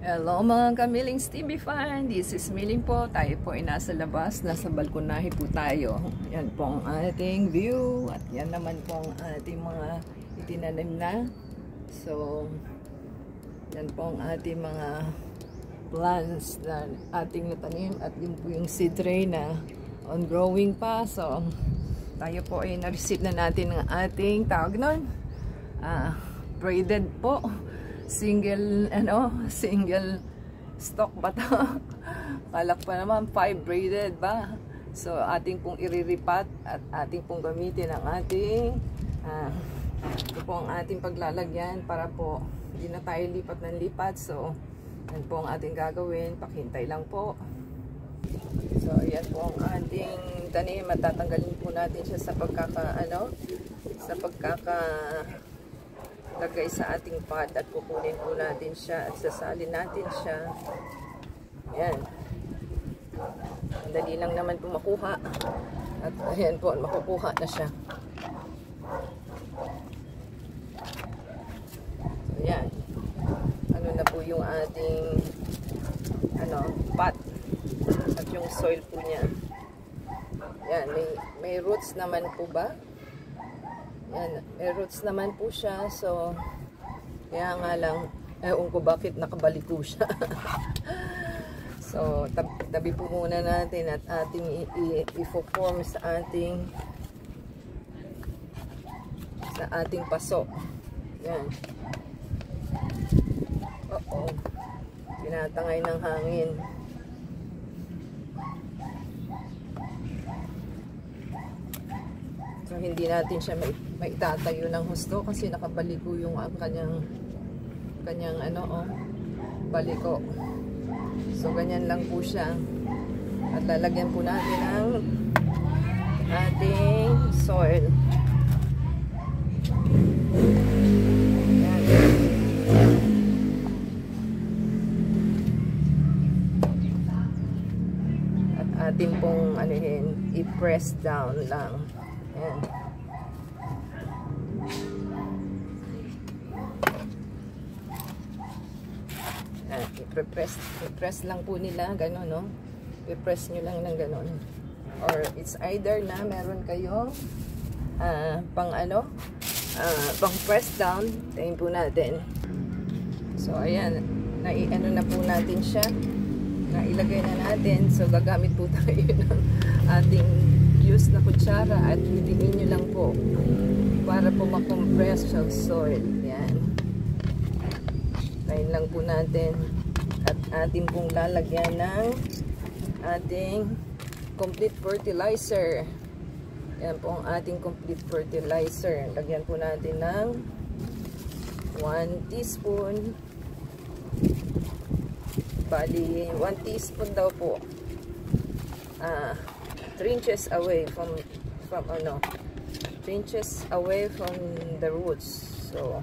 Hello mga kamilings TV fan, this is Miling po. Tayo po ay nasa labas, nasa balkonahe po tayo. Yan po ang ating view at yan naman po ang ating mga itinanim na. So, yan po ang ating mga plants na ating natanim at yun po yung seed tray na on growing pa. So, tayo po ay na-receive na natin ng ating tawag nun, braided po. Single stock ba ito? Kalak pa naman 5 braided ba? So ating pong iriripat at ating pong gamitin ang ating ito po ang ating paglalagyan para po hindi na tayo lipat ng lipat. So yan po ang ating gagawin, pakihintay lang po. So yan po ang ating tanim at tatanggalin po natin siya sa lagay sa ating pot at kukunin po natin siya at sasalin natin siya. Ayan. Dali lang naman po makuha. At ayan po, makukuha na siya. So, ayan. Ano na po yung ating pot at yung soil po niya. Ayan, may roots naman po ba? Yan, may roots naman po siya. So, kaya nga lang, ewan ko bakit nakabaliko siya. So, tabi po muna natin at ating i-form sa ating paso. Yan. Oo. Tinatangay ng hangin. So, hindi natin siya maitatayo ng husto kasi nakabaliko yung kanyang baliko. So, ganyan lang po siya. At lalagyan po natin ang ating soil. Ayan. At ating pong i-press down lang. Ayan. I-press lang po nila, gano'n, no? I-press nyo lang ng gano'n. Or it's either na meron kayo pang press down, tayin po natin. So, ayan, nai-ano na po natin siya. Nailagay na natin. So, gagamit po tayo ng ating use na kutsara at hitiin nyo lang po para po makompress yung soil. Yan. Tayin lang po natin at ating pong lalagyan ng ating complete fertilizer. Yan po ang ating complete fertilizer. Lagyan po natin ng 1 teaspoon. Bali, 1 teaspoon daw po. 3 inches away from 3 inches away from the roots. So,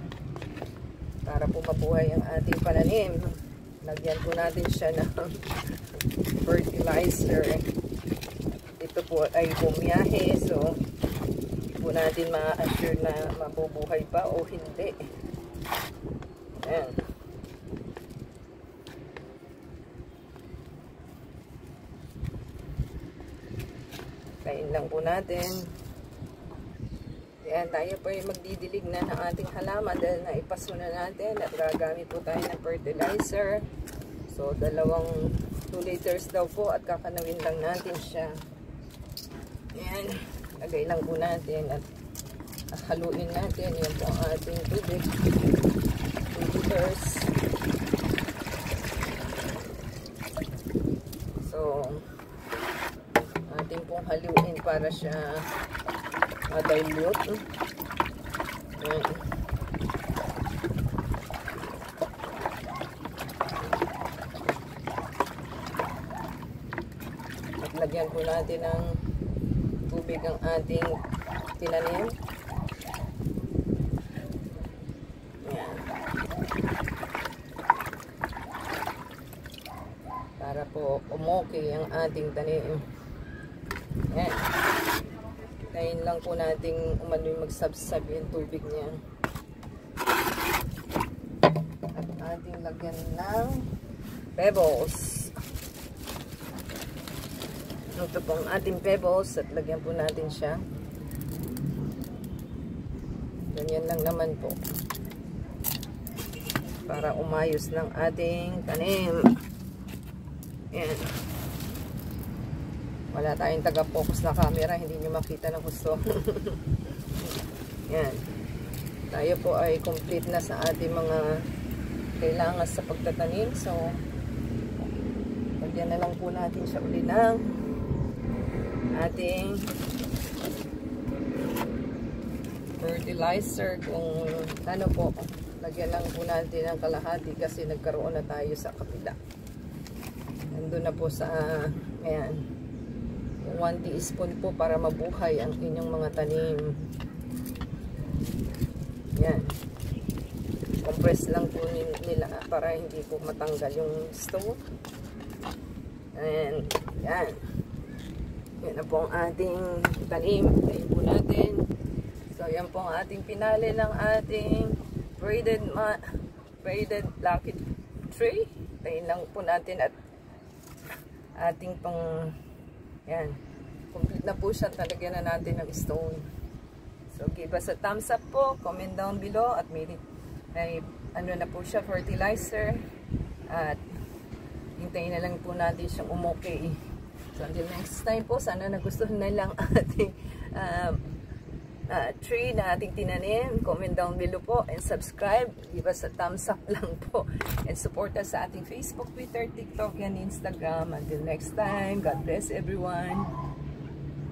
para po mabuhay ang ating pananim, lagyan po natin siya ng fertilizer. Ito po ay bumiyahe, so hindi po natin ma-assure na mabubuhay pa o hindi. Ayan. Kain lang po natin. Ayan, tayo po ay magdidilig na ng ating halaman dahil naipaso na natin at gagamit po tayo ng fertilizer. So, 2 liters daw po at kakanawin lang natin siya. Ayan, lagay lang po natin at haluin natin. Yan po ang ating tubig. 2 liters. So, ating pong haluin para siya dilute. Ayan. At lagyan po natin ng tubig ang ating tinanim. Ayan. Para po umuki ang ating tanim. Ayan. Tayin lang po nating umano'y magsabsab yung tubig niya. At ating lagyan ng pebbles. Ito pong ating pebbles at lagyan po natin siya. Ganyan lang naman po. Para umayos ng ating tanim. Yan. Wala tayong taga-focus na camera, hindi nyo makita ng gusto. Yan. Tayo po ay complete na sa ating mga kailangan sa pagtatanim. So, lagyan na lang po natin siya uli ng ating fertilizer. Kung ano po, lagyan lang po natin ng kalahati kasi nagkaroon na tayo sa kapila. Nandun na po sa, ayan, 1 teaspoon po para mabuhay ang inyong mga tanim. Yan. Compress lang po nila para hindi po matanggal yung stone. And yan. Yan na po ang ating tanim. Tayo po natin. So yan po ang ating pinali ng ating braided lucky tree. Tayo lang po natin at ating pang yan. Complete na po siya. Talagyan na natin ng stone. So, give us a thumbs up po. Comment down below. At may ano na po siya, fertilizer. At hintayin na lang po natin siyang umokay. So, until next time po, sana nagustuhan na lang ating tree na ating tinanim. Comment down below po. And subscribe. Give us a thumbs up lang po. And support us sa ating Facebook, Twitter, TikTok, and Instagram. Until next time, God bless everyone.